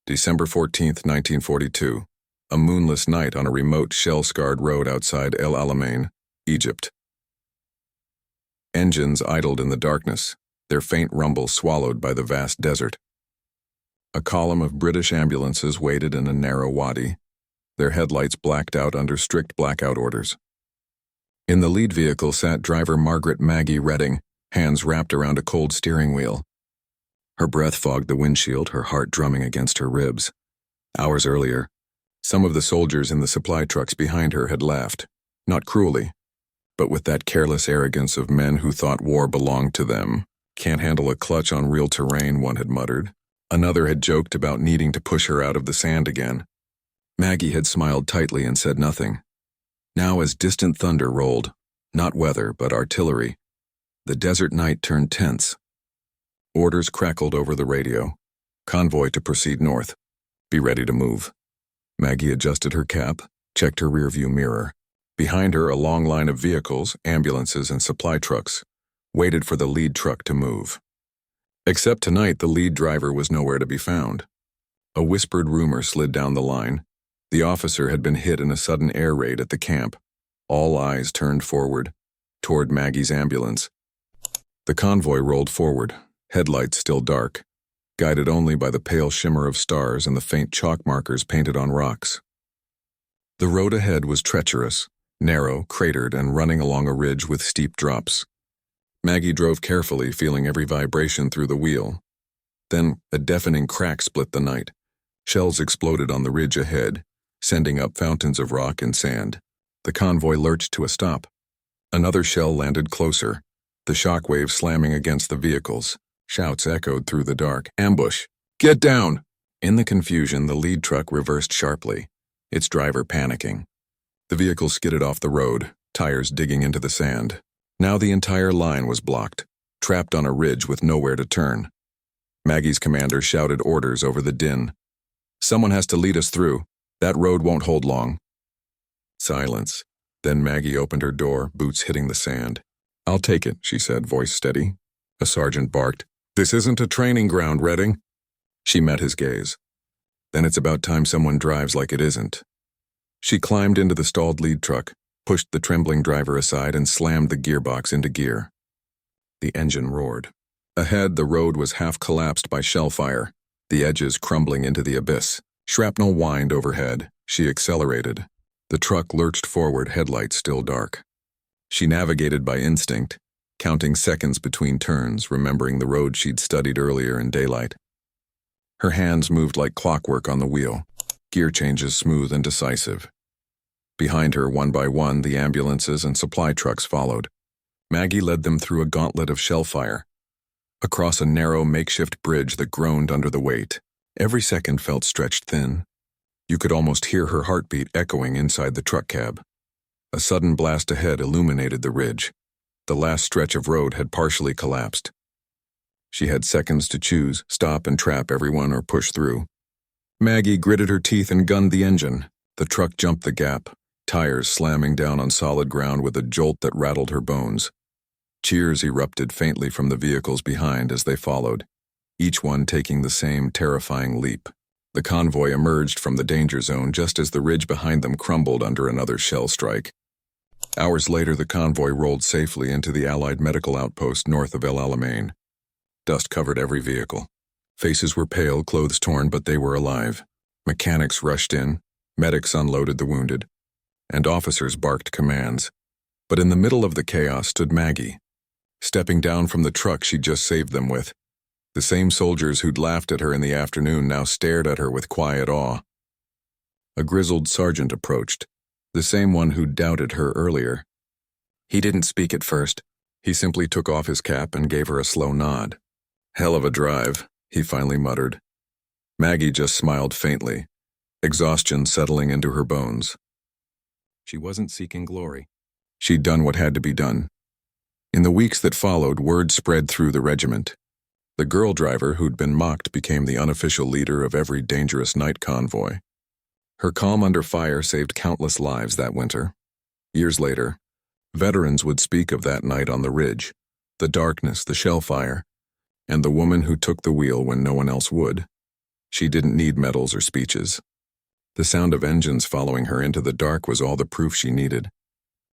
December 14th, 1942. A moonless night on a remote shell-scarred road outside El Alamein, Egypt. Engines idled in the darkness, their faint rumble swallowed by the vast desert. A column of British ambulances waited in a narrow wadi, their headlights blacked out under strict blackout orders. In the lead vehicle sat driver Margaret Maggie Redding, hands wrapped around a cold steering wheel. Her breath fogged the windshield, her heart drumming against her ribs. Hours earlier, some of the soldiers in the supply trucks behind her had laughed, not cruelly, but with that careless arrogance of men who thought war belonged to them. "Can't handle a clutch on real terrain," one had muttered. Another had joked about needing to push her out of the sand again. Maggie had smiled tightly and said nothing. Now, as distant thunder rolled, not weather but artillery, the desert night turned tense. Orders crackled over the radio. Convoy to proceed north. Be ready to move. Maggie adjusted her cap, checked her rearview mirror. Behind her, a long line of vehicles, ambulances, and supply trucks waited for the lead truck to move. Except tonight, the lead driver was nowhere to be found. A whispered rumor slid down the line. The officer had been hit in a sudden air raid at the camp. All eyes turned forward, toward Maggie's ambulance. The convoy rolled forward, headlights still dark, guided only by the pale shimmer of stars and the faint chalk markers painted on rocks. The road ahead was treacherous, narrow, cratered, and running along a ridge with steep drops. Maggie drove carefully, feeling every vibration through the wheel. Then a deafening crack split the night. Shells exploded on the ridge ahead, sending up fountains of rock and sand. The convoy lurched to a stop. Another shell landed closer, the shock wave slamming against the vehicles. Shouts echoed through the dark. "Ambush! Get down!" In the confusion, the lead truck reversed sharply, its driver panicking. The vehicle skidded off the road, tires digging into the sand. Now the entire line was blocked, trapped on a ridge with nowhere to turn. Maggie's commander shouted orders over the din. "Someone has to lead us through. That road won't hold long." Silence. Then Maggie opened her door, boots hitting the sand. "I'll take it," she said, voice steady. A sergeant barked, "This isn't a training ground, Redding." She met his gaze. "Then it's about time someone drives like it isn't." She climbed into the stalled lead truck, pushed the trembling driver aside, and slammed the gearbox into gear. The engine roared. Ahead, the road was half collapsed by shellfire, the edges crumbling into the abyss. Shrapnel whined overhead. She accelerated. The truck lurched forward, headlights still dark. She navigated by instinct, counting seconds between turns, remembering the road she'd studied earlier in daylight. Her hands moved like clockwork on the wheel, gear changes smooth and decisive. Behind her, one by one, the ambulances and supply trucks followed. Maggie led them through a gauntlet of shellfire, across a narrow makeshift bridge that groaned under the weight. Every second felt stretched thin. You could almost hear her heartbeat echoing inside the truck cab. A sudden blast ahead illuminated the ridge. The last stretch of road had partially collapsed. She had seconds to choose, stop and trap everyone or push through. Maggie gritted her teeth and gunned the engine. The truck jumped the gap, tires slamming down on solid ground with a jolt that rattled her bones. Cheers erupted faintly from the vehicles behind as they followed, each one taking the same terrifying leap. The convoy emerged from the danger zone just as the ridge behind them crumbled under another shell strike. Hours later, the convoy rolled safely into the Allied medical outpost north of El Alamein. Dust covered every vehicle. Faces were pale, clothes torn, but they were alive. Mechanics rushed in, medics unloaded the wounded, and officers barked commands. But in the middle of the chaos stood Maggie, stepping down from the truck she'd just saved them with. The same soldiers who'd laughed at her in the afternoon now stared at her with quiet awe. A grizzled sergeant approached, the same one who'd doubted her earlier. He didn't speak at first. He simply took off his cap and gave her a slow nod. "Hell of a drive," he finally muttered. Maggie just smiled faintly, exhaustion settling into her bones. She wasn't seeking glory. She'd done what had to be done. In the weeks that followed, word spread through the regiment. The girl driver who'd been mocked became the unofficial leader of every dangerous night convoy. Her calm under fire saved countless lives that winter. Years later, veterans would speak of that night on the ridge, the darkness, the shellfire, and the woman who took the wheel when no one else would. She didn't need medals or speeches. The sound of engines following her into the dark was all the proof she needed.